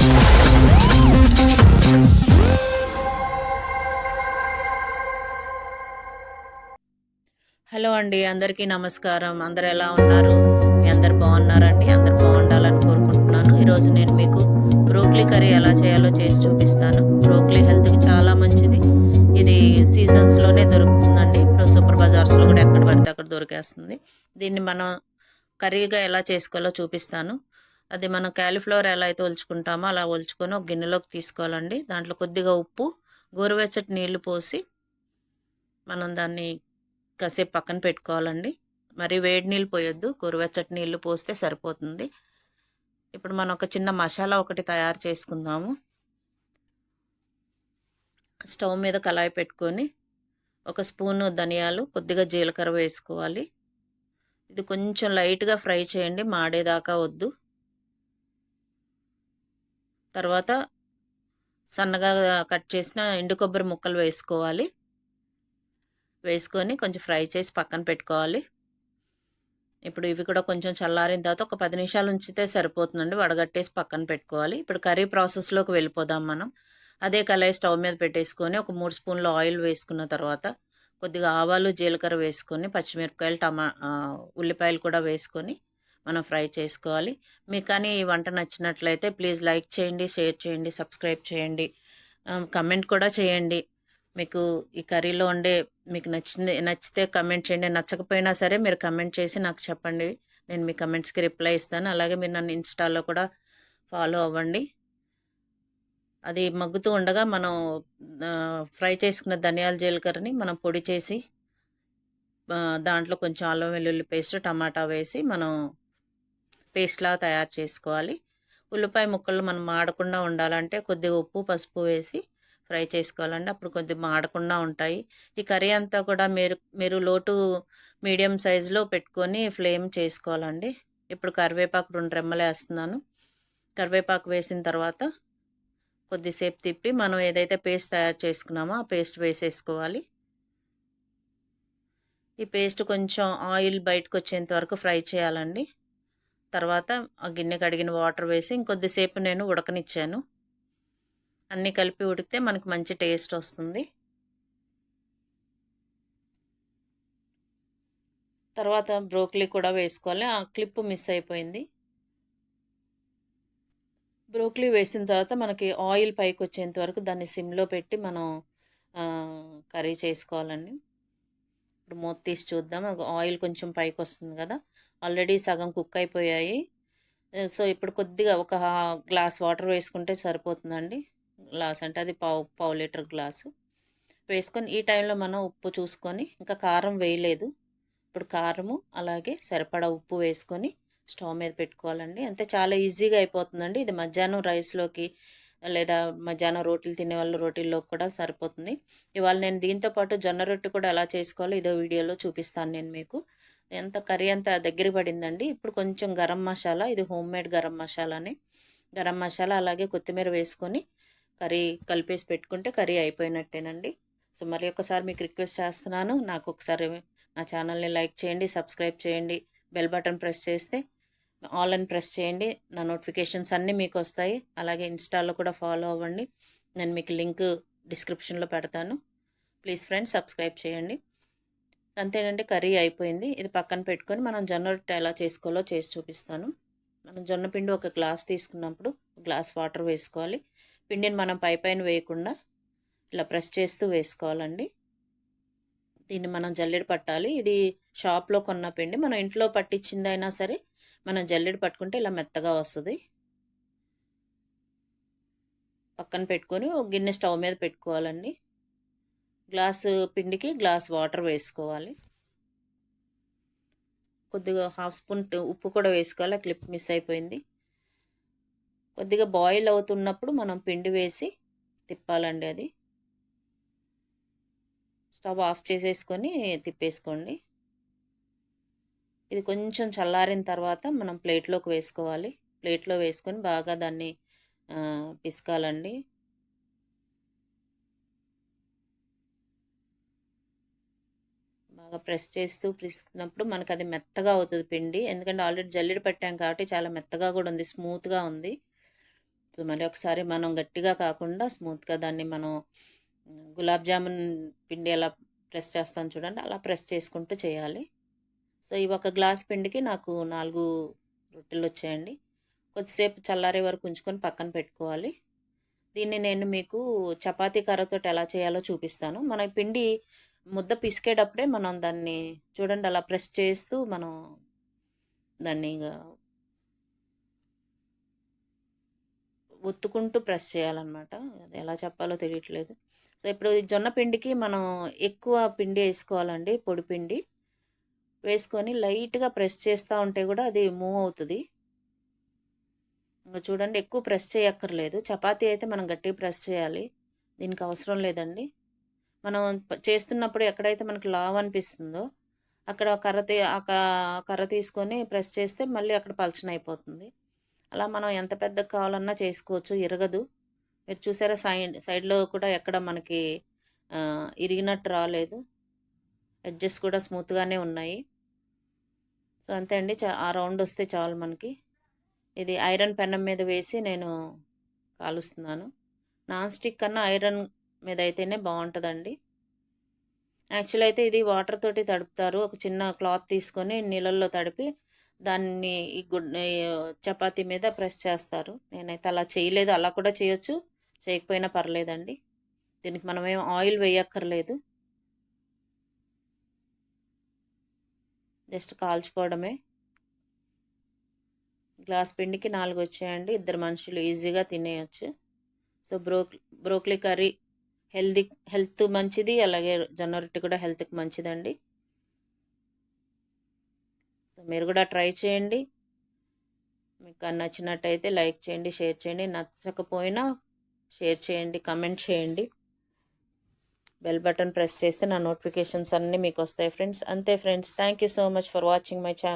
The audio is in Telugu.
హలో అండి, అందరికీ నమస్కారం. అందరు ఎలా ఉన్నారు? మీ అందరు బాగున్నారండి? అందరు బాగుండాలని కోరుకుంటున్నాను. ఈరోజు నేను మీకు బ్రోక్లీ కర్రీ ఎలా చేయాలో చేసి చూపిస్తాను. బ్రోక్లీ హెల్త్కి చాలా మంచిది. ఇది సీజన్స్లోనే దొరుకుతుందండి. ఇప్పుడు సూపర్ బజార్స్లో కూడా ఎక్కడ పడితే అక్కడ దొరికేస్తుంది. దీన్ని మనం కర్రీగా ఎలా చేసుకోవాలో చూపిస్తాను. అది మనం క్యాలీఫ్లవర్ ఎలా అయితే ఒలుచుకుంటామో అలా ఒలుచుకొని ఒక గిన్నెలోకి తీసుకోవాలండి. దాంట్లో కొద్దిగా ఉప్పు, గోరువెచ్చటి నీళ్లు పోసి మనం దాన్ని కాసేపు పక్కన పెట్టుకోవాలండి. మరి వేడి నీళ్ళు పోయొద్దు, గోరువెచ్చటి నీళ్లు పోస్తే సరిపోతుంది. ఇప్పుడు మనం ఒక చిన్న మసాలా ఒకటి తయారు చేసుకుందాము. స్టవ్ మీద కళాయి పెట్టుకొని ఒక స్పూను ధనియాలు, కొద్దిగా జీలకర్ర వేసుకోవాలి. ఇది కొంచెం లైట్గా ఫ్రై చేయండి, మాడేదాకా వద్దు. తర్వాత సన్నగా కట్ చేసిన ఎండు కొబ్బరి ముక్కలు వేసుకోవాలి. వేసుకొని కొంచెం ఫ్రై చేసి పక్కన పెట్టుకోవాలి. ఇప్పుడు ఇవి కూడా కొంచెం చల్లారిన తర్వాత ఒక 10 నిమిషాలు ఉంచితే సరిపోతుందండి. వడగట్టేసి పక్కన పెట్టుకోవాలి. ఇప్పుడు కర్రీ ప్రాసెస్లోకి వెళ్ళిపోదాం మనం. అదే కళాయి స్టవ్ మీద పెట్టేసుకొని ఒక 3 స్పూన్ల ఆయిల్ వేసుకున్న తర్వాత కొద్దిగా ఆవాలు, జీలకర్ర వేసుకొని పచ్చిమిరపకాయలు, ఉల్లిపాయలు కూడా వేసుకొని మనం ఫ్రై చేసుకోవాలి. మీకు కానీ ఈ వంట నచ్చినట్లయితే ప్లీజ్ లైక్ చేయండి, షేర్ చేయండి, సబ్స్క్రైబ్ చేయండి, కమెంట్ కూడా చేయండి. మీకు ఈ కర్రీలో ఉండే మీకు నచ్చితే కమెంట్ చేయండి. నచ్చకపోయినా సరే మీరు కమెంట్ చేసి నాకు చెప్పండి. నేను మీ కమెంట్స్కి రిప్లై ఇస్తాను. అలాగే మీరు నన్ను ఇన్స్టాలో కూడా ఫాలో అవ్వండి. అది మగ్గుతూ ఉండగా మనం ఫ్రై చేసుకున్న ధనియాల జీలకర్రని మనం పొడి చేసి దాంట్లో కొంచెం అల్లం వెల్లుల్లి పేస్ట్, టమాటా వేసి మనం పేస్ట్లా తయారు చేసుకోవాలి. ఉల్లిపాయ ముక్కలు మనం మాడకుండా ఉండాలంటే కొద్దిగా ఉప్పు, పసుపు వేసి ఫ్రై చేసుకోవాలండి. అప్పుడు కొద్దిగా మాడకుండా ఉంటాయి. ఈ కర్రీ అంతా కూడా మీరు లోటు మీడియం సైజులో పెట్టుకొని ఫ్లేమ్ చేసుకోవాలండి. ఇప్పుడు కరివేపాకు 2 రెమ్మలు వేస్తున్నాను. కరివేపాకు వేసిన తర్వాత కొద్దిసేపు తిప్పి మనం ఏదైతే పేస్ట్ తయారు చేసుకున్నామో ఆ పేస్ట్ వేసేసుకోవాలి. ఈ పేస్ట్ కొంచెం ఆయిల్ బయటకు వచ్చేంత వరకు ఫ్రై చేయాలండి. తర్వాత ఆ గిన్నె కడిగిన వాటర్ వేసి ఇంకొద్దిసేపు నేను ఉడకనిచ్చాను. అన్నీ కలిపి ఉడికితే మనకు మంచి టేస్ట్ వస్తుంది. తర్వాత బ్రోకలీ కూడా వేసుకోవాలి. ఆ క్లిప్ మిస్ అయిపోయింది. బ్రోకలీ వేసిన తర్వాత మనకి ఆయిల్ పైకి వచ్చేంత వరకు దాన్ని సిమ్లో పెట్టి మనం కర్రీ చేసుకోవాలండి. ఇప్పుడు మూత తీసి చూద్దాం. ఆయిల్ కొంచెం పైకి వస్తుంది కదా, ఆల్రెడీ సగం కుక్ అయిపోయాయి. సో ఇప్పుడు కొద్దిగా ఒక గ్లాస్ వాటర్ వేసుకుంటే సరిపోతుందండి. గ్లాస్ అంటే అది పావు లీటర్ గ్లాసు వేసుకొని ఈ టైంలో మనం ఉప్పు చూసుకొని, ఇంకా కారం వేయలేదు. ఇప్పుడు కారము అలాగే సరిపడా ఉప్పు వేసుకొని స్టవ్ మీద పెట్టుకోవాలండి. అంతే, చాలా ఈజీగా అయిపోతుందండి. ఇది మధ్యాహ్నం రైస్లోకి లేదా మధ్యాహ్నం రోటీలు తినే వాళ్ళు రోటీల్లోకి కూడా సరిపోతుంది. ఇవాళ నేను దీంతో పాటు జొన్న రొట్టె కూడా ఎలా చేసుకోవాలో ఇదో వీడియోలో చూపిస్తాను నేను మీకు. కర్రీ అంతా దగ్గర పడిందండి. ఇప్పుడు కొంచెం గరం మసాలా, ఇది హోమ్ మేడ్ గరం మసాలానే. గరం మసాలా అలాగే కొత్తిమీర వేసుకొని కర్రీ కలిపేసి పెట్టుకుంటే కర్రీ అయిపోయినట్టేనండి. సో మరి ఒకసారి మీకు రిక్వెస్ట్ చేస్తున్నాను, నాకు ఒకసారి నా ఛానల్ని లైక్ చేయండి, సబ్స్క్రైబ్ చేయండి, బెల్ బటన్ ప్రెస్ చేస్తే ఆల్ అని ప్రెస్ చేయండి. నా నోటిఫికేషన్స్ అన్నీ మీకు వస్తాయి. అలాగే ఇన్స్టాలో కూడా ఫాలో అవ్వండి. నేను మీకు లింక్ డిస్క్రిప్షన్లో పెడతాను. ప్లీజ్ ఫ్రెండ్స్ సబ్స్క్రైబ్ చేయండి. అంతేనండి, కర్రీ అయిపోయింది. ఇది పక్కన పెట్టుకొని మనం జొన్న రొట్టె ఎలా చేసుకోవాలో చేసి చూపిస్తాను. మనం జొన్న పిండి ఒక గ్లాస్ తీసుకున్నప్పుడు గ్లాస్ వాటర్ వేసుకోవాలి. పిండిని మనం పైన వేయకుండా ఇలా ప్రెస్ చేస్తూ వేసుకోవాలండి. దీన్ని మనం జల్లెడ పట్టాలి. ఇది షాప్లో కొన్న పిండి, మనం ఇంట్లో పట్టించిందైనా సరే మనం జల్లెడ పట్టుకుంటే ఇలా మెత్తగా వస్తుంది. పక్కన పెట్టుకొని ఒక గిన్నె స్టవ్ మీద పెట్టుకోవాలండి. గ్లాసు పిండికి గ్లాస్ వాటర్ వేసుకోవాలి. కొద్దిగా హాఫ్ స్పూన్ ఉప్పు కూడా వేసుకోవాలి. క్లిప్ మిస్ అయిపోయింది. కొద్దిగా బాయిల్ అవుతున్నప్పుడు మనం పిండి వేసి తిప్పాలండి. అది స్టవ్ ఆఫ్ చేసేసుకొని తిప్పేసుకోండి. ఇది కొంచెం చల్లారిన తర్వాత మనం ప్లేట్లోకి వేసుకోవాలి. ప్లేట్లో వేసుకొని బాగా దాన్ని పిసకాలండి. బాగా ప్రెస్ చేస్తూ పిసికినప్పుడు మనకు అది మెత్తగా అవుతుంది పిండి. ఎందుకంటే ఆల్రెడీ జల్లెడ పెట్టాం కాబట్టి చాలా మెత్తగా కూడా ఉంది, స్మూత్గా ఉంది. సో, మళ్ళీ ఒకసారి మనం గట్టిగా కాకుండా స్మూత్‌గా దాన్ని మనం గులాబ్ జామున్ పిండి ఎలా ప్రెస్ చేస్తాం చూడండి, అలా ప్రెస్ చేసుకుంటూ చేయాలి. సో, ఈ ఒక గ్లాస్ పిండికి నాకు 4 రొట్టెలొచ్చాయండి. కొద్దిసేపు చల్లారే వరకు ఉంచుకొని పక్కన పెట్టుకోవాలి. దీన్ని నేను మీకు చపాతీ కర్రతోటి ఎలా చేయాలో చూపిస్తాను. మన పిండి ముద్ద పిసికేటప్పుడే మనం దాన్ని చూడండి అలా ప్రెస్ చేస్తూ మనం దాన్ని ఒత్తుకుంటూ ప్రెస్ చేయాలన్నమాట. అది ఎలా చెప్పాలో తెలియట్లేదు. సో, ఇప్పుడు ఈ జొన్న పిండికి మనం ఎక్కువ పిండి ఏసుకోవాలండి, పొడి పిండి. వేసుకొని లైట్‌గా ప్రెస్ చేస్తా ఉంటే గూడా అది మూవ్ అవుతది. ఇంగ చూడండి ఎక్కువ ప్రెస్ చేయక్కర్లేదు. చపాతీ అయితే మనం గట్టిగా ప్రెస్ చేయాలి. దీనికి అవసరం లేదండి. మనం చేస్తున్నప్పుడు ఎక్కడైతే మనకు లావు అనిపిస్తుందో, అక్కడ కర్ర తీసుకొని ప్రెస్ చేస్తే మళ్ళీ అక్కడ పలచనయిపోతుంది. అలా మనం ఎంత పెద్దగా కావాలన్నా చేసుకోవచ్చు, ఇరగదు. మీరు చూసారా సైడ్‌లో కూడా ఎక్కడ మనకి ఇరిగినట్టు రాలేదు. ఎడ్జెస్ కూడా స్మూత్‌గానే ఉన్నాయి. సో, అంతే అండి. ఆ రౌండొస్తే చాలు మనకి. ఇది ఐరన్ పెనం మీద వేసి నేను కాలుస్తున్నాను. నాన్ స్టిక్ కన్నా ఐరన్ మీద అయితేనే బావుంటదండి. యాక్చువల్ అయితే ఇది వాటర్ తోటి తడుపుతారు. ఒక చిన్న క్లాత్ తీసుకొని నీళ్ళల్లో తడిపి దాన్ని ఈ చపాతీ మీద ప్రెస్ చేస్తారు. నేనైతే అలా చేయలేదు. అలా కూడా చేయొచ్చు. చేయకపోయినా పర్లేదండి. దీనికి మనమేం ఆయిల్ వేయక్కర్లేదు. జస్ట్ కాల్చుకోవడమే. గ్లాస్ పిండికి 4 వచ్చాయండి. ఇద్దరు మనుషులు ఈజీగా తినేయొచ్చు. సో, బ్రోకలీ కర్రీ హెల్త్ మంచిది. అలాగే జొన్న రొట్టె కూడా హెల్త్‌కి మంచిదండి. సో, మీరు కూడా ట్రై చేయండి. మీకు నచ్చినట్టయితే లైక్ చేయండి, షేర్ చేయండి. నచ్చకపోయినా షేర్ చేయండి, కమెంట్ చేయండి. బెల్ బటన్ ప్రెస్ చేస్తే నా నోటిఫికేషన్స్ అన్నీ మీకు వస్తాయి ఫ్రెండ్స్. అంతే friends. Thank you so much for watching my channel.